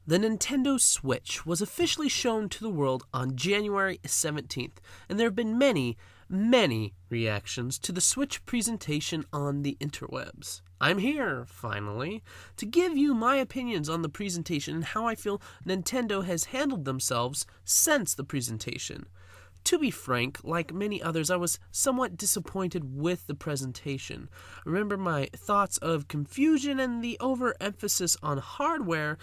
The Nintendo Switch was officially shown to the world on January 17th, and there have been many reactions to the Switch presentation on the interwebs. I'm here, finally, to give you my opinions on the presentation and how I feel Nintendo has handled themselves since the presentation. To be frank, like many others, I was somewhat disappointed with the presentation. Remember my thoughts of confusion and the overemphasis on hardware,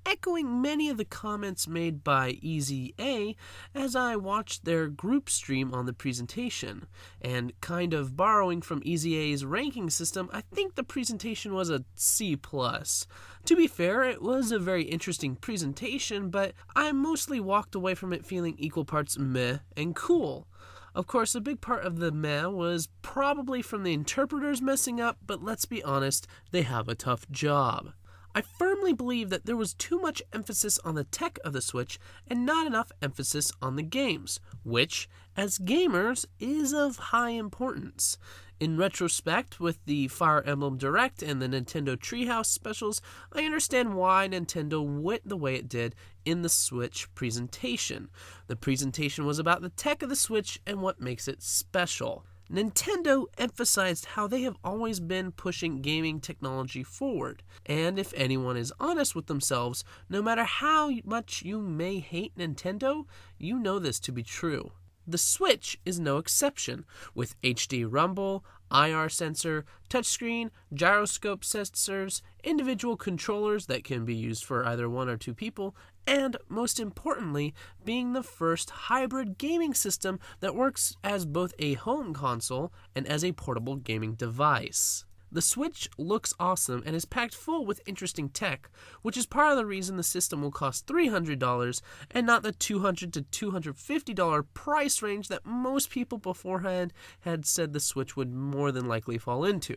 echoing many of the comments made by Easy A as I watched their group stream on the presentation. And kind of borrowing from Easy A's ranking system, I think the presentation was a C+. To be fair, it was a very interesting presentation, but I mostly walked away from it feeling equal parts meh and cool. Of course, a big part of the meh was probably from the interpreters messing up, but let's be honest, they have a tough job. I firmly believe that there was too much emphasis on the tech of the Switch and not enough emphasis on the games, which, as gamers, is of high importance. In retrospect, with the Fire Emblem Direct and the Nintendo Treehouse specials, I understand why Nintendo went the way it did in the Switch presentation. The presentation was about the tech of the Switch and what makes it special. Nintendo emphasized how they have always been pushing gaming technology forward, and if anyone is honest with themselves, no matter how much you may hate Nintendo, you know this to be true. The Switch is no exception, with HD rumble, IR sensor, touchscreen, gyroscope sensors, individual controllers that can be used for either one or two people, and most importantly, being the first hybrid gaming system that works as both a home console and as a portable gaming device. The Switch looks awesome and is packed full with interesting tech, which is part of the reason the system will cost $300 and not the $200 to $250 price range that most people beforehand had said the Switch would more than likely fall into.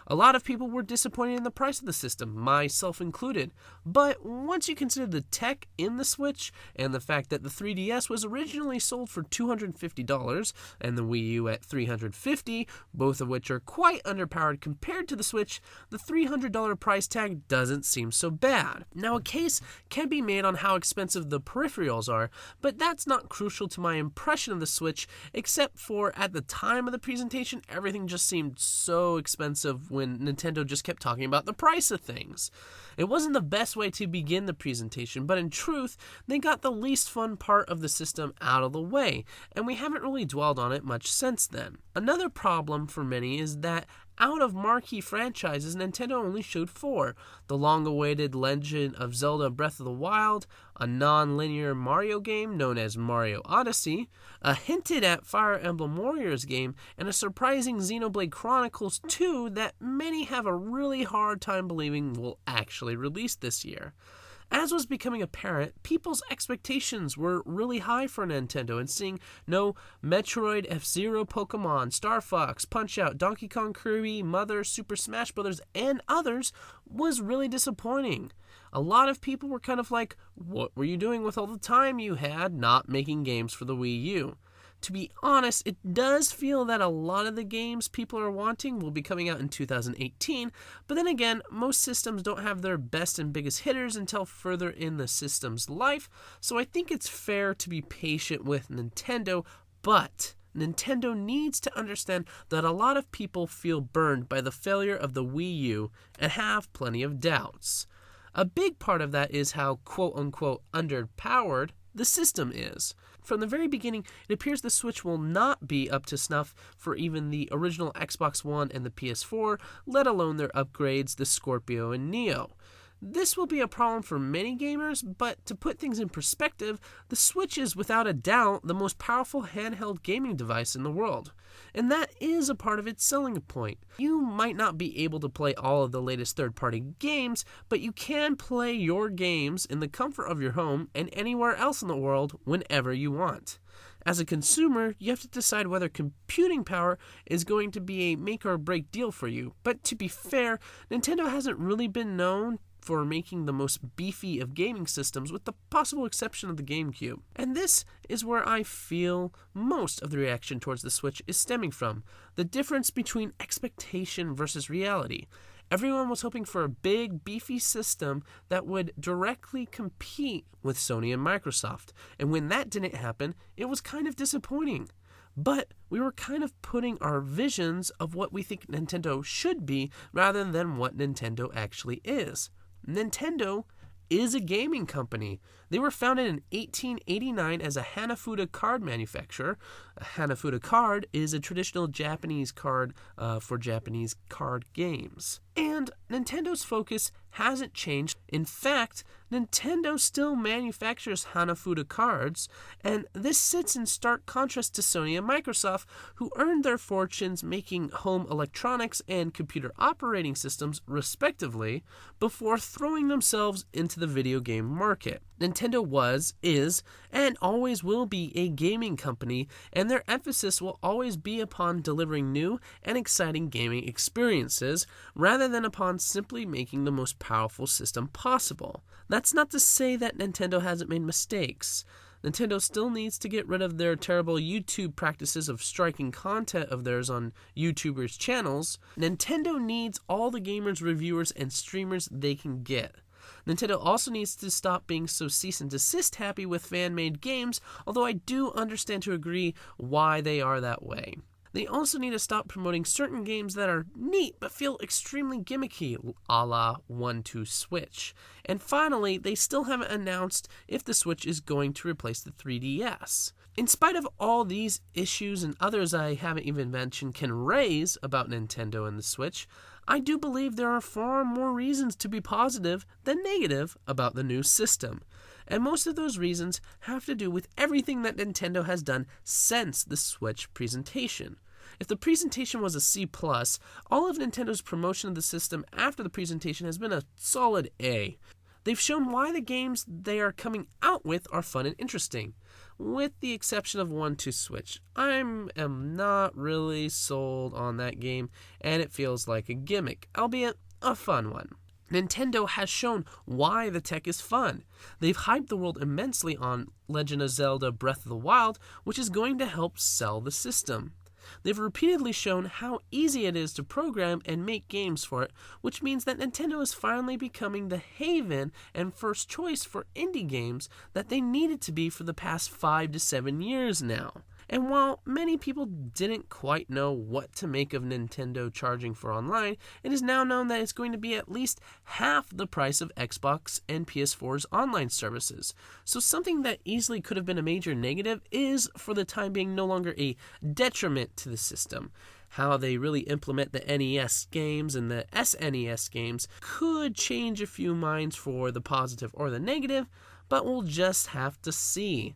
A lot of people were disappointed in the price of the system, myself included, but once you consider the tech in the Switch and the fact that the 3DS was originally sold for $250 and the Wii U at $350, both of which are quite underpowered compared to the Switch, the $300 price tag doesn't seem so bad. Now, a case can be made on how expensive the peripherals are, but that's not crucial to my impression of the Switch, except for at the time of the presentation, everything just seemed so expensive when Nintendo just kept talking about the price of things. It wasn't the best way to begin the presentation, but in truth, they got the least fun part of the system out of the way, and we haven't really dwelled on it much since then. Another problem for many is that out of marquee franchises, Nintendo only showed 4. The long-awaited Legend of Zelda Breath of the Wild, a non-linear Mario game known as Mario Odyssey, a hinted at Fire Emblem Warriors game, and a surprising Xenoblade Chronicles 2 that many have a really hard time believing will actually release this year. As was becoming apparent, people's expectations were really high for Nintendo, and seeing no Metroid, F-Zero, Pokemon, Star Fox, Punch-Out, Donkey Kong, Kirby, Mother, Super Smash Bros., and others was really disappointing. A lot of people were kind of like, what were you doing with all the time you had not making games for the Wii U? To be honest, it does feel that a lot of the games people are wanting will be coming out in 2018, but then again, most systems don't have their best and biggest hitters until further in the system's life, so I think it's fair to be patient with Nintendo, but Nintendo needs to understand that a lot of people feel burned by the failure of the Wii U and have plenty of doubts. A big part of that is how quote-unquote underpowered the system is. From the very beginning, it appears the Switch will not be up to snuff for even the original Xbox One and the PS4, let alone their upgrades, the Scorpio and Neo. This will be a problem for many gamers, but to put things in perspective, the Switch is without a doubt the most powerful handheld gaming device in the world. And that is a part of its selling point. You might not be able to play all of the latest third-party games, but you can play your games in the comfort of your home and anywhere else in the world whenever you want. As a consumer, you have to decide whether computing power is going to be a make or break deal for you. But to be fair, Nintendo hasn't really been known for making the most beefy of gaming systems, with the possible exception of the GameCube. And this is where I feel most of the reaction towards the Switch is stemming from, the difference between expectation versus reality. Everyone was hoping for a big, beefy system that would directly compete with Sony and Microsoft, and when that didn't happen, it was kind of disappointing. But we were kind of putting our visions of what we think Nintendo should be rather than what Nintendo actually is. Nintendo is a gaming company. They were founded in 1889 as a Hanafuda card manufacturer. A Hanafuda card is a traditional Japanese card for Japanese card games. And Nintendo's focus hasn't changed. In fact, Nintendo still manufactures Hanafuda cards, and this sits in stark contrast to Sony and Microsoft, who earned their fortunes making home electronics and computer operating systems, respectively, before throwing themselves into the video game market. Nintendo was, is, and always will be a gaming company, and their emphasis will always be upon delivering new and exciting gaming experiences, rather than upon simply making the most powerful system possible. That's not to say that Nintendo hasn't made mistakes. Nintendo still needs to get rid of their terrible YouTube practices of striking content of theirs on YouTubers' channels. Nintendo needs all the gamers, reviewers, and streamers they can get. Nintendo also needs to stop being so cease and desist happy with fan-made games, although I do understand to agree why they are that way. They also need to stop promoting certain games that are neat but feel extremely gimmicky, a la 1-2 Switch. And finally, they still haven't announced if the Switch is going to replace the 3DS. In spite of all these issues and others I haven't even mentioned can raise about Nintendo and the Switch, I do believe there are far more reasons to be positive than negative about the new system. And most of those reasons have to do with everything that Nintendo has done since the Switch presentation. If the presentation was a C+, all of Nintendo's promotion of the system after the presentation has been a solid A. They've shown why the games they are coming out with are fun and interesting, with the exception of 1-2 Switch. I am not really sold on that game, and it feels like a gimmick, albeit a fun one. Nintendo has shown why the tech is fun. They've hyped the world immensely on Legend of Zelda Breath of the Wild, which is going to help sell the system. They've repeatedly shown how easy it is to program and make games for it, which means that Nintendo is finally becoming the haven and first choice for indie games that they needed to be for the past 5 to 7 years now. And while many people didn't quite know what to make of Nintendo charging for online, it is now known that it's going to be at least half the price of Xbox and PS4's online services. So something that easily could have been a major negative is, for the time being, no longer a detriment to the system. How they really implement the NES games and the SNES games could change a few minds for the positive or the negative, but we'll just have to see.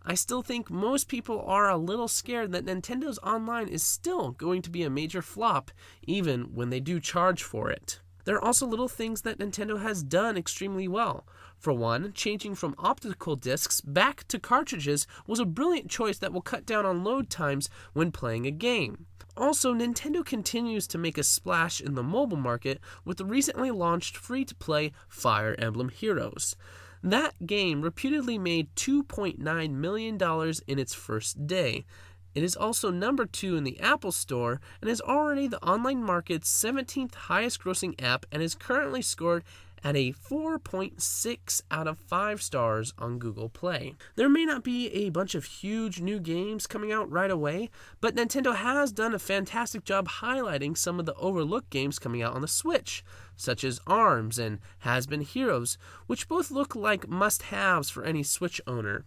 I still think most people are a little scared that Nintendo's online is still going to be a major flop, even when they do charge for it. There are also little things that Nintendo has done extremely well. For one, changing from optical discs back to cartridges was a brilliant choice that will cut down on load times when playing a game. Also, Nintendo continues to make a splash in the mobile market with the recently launched free-to-play Fire Emblem Heroes. That game reputedly made $2.9 million in its first day. It is also number 2 in the Apple Store and is already the online market's 17th highest grossing app and is currently scored at a 4.6 out of 5 stars on Google Play. There may not be a bunch of huge new games coming out right away, but Nintendo has done a fantastic job highlighting some of the overlooked games coming out on the Switch, such as ARMS and Has Been Heroes, which both look like must-haves for any Switch owner.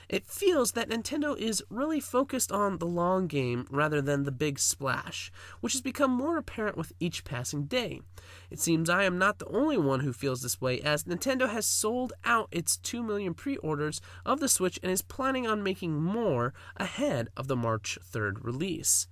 It feels that Nintendo is really focused on the long game rather than the big splash, which has become more apparent with each passing day. It seems I am not the only one who feels this way, as Nintendo has sold out its 2 million pre-orders of the Switch and is planning on making more ahead of the March 3rd release.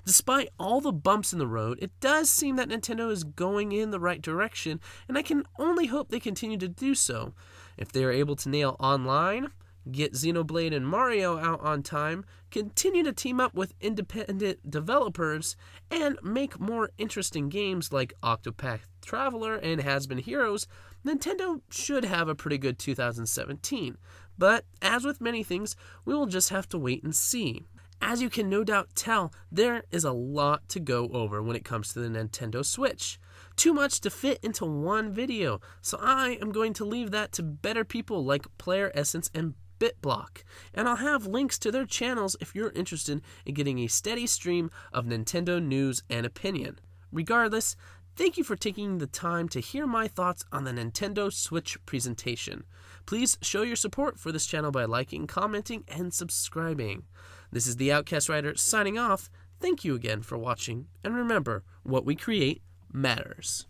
Despite all the bumps in the road, it does seem that Nintendo is going in the right direction, and I can only hope they continue to do so. If they are able to nail online, get Xenoblade and Mario out on time, continue to team up with independent developers, and make more interesting games like Octopath Traveler and Has Been Heroes, Nintendo should have a pretty good 2017. But, as with many things, we will just have to wait and see. As you can no doubt tell, there is a lot to go over when it comes to the Nintendo Switch. Too much to fit into one video, so I am going to leave that to better people like Player Essence and BitBlock, and I'll have links to their channels if you're interested in getting a steady stream of Nintendo news and opinion. Regardless, thank you for taking the time to hear my thoughts on the Nintendo Switch presentation. Please show your support for this channel by liking, commenting, and subscribing. This is the OutcastWriter signing off. Thank you again for watching, and remember, what we create matters.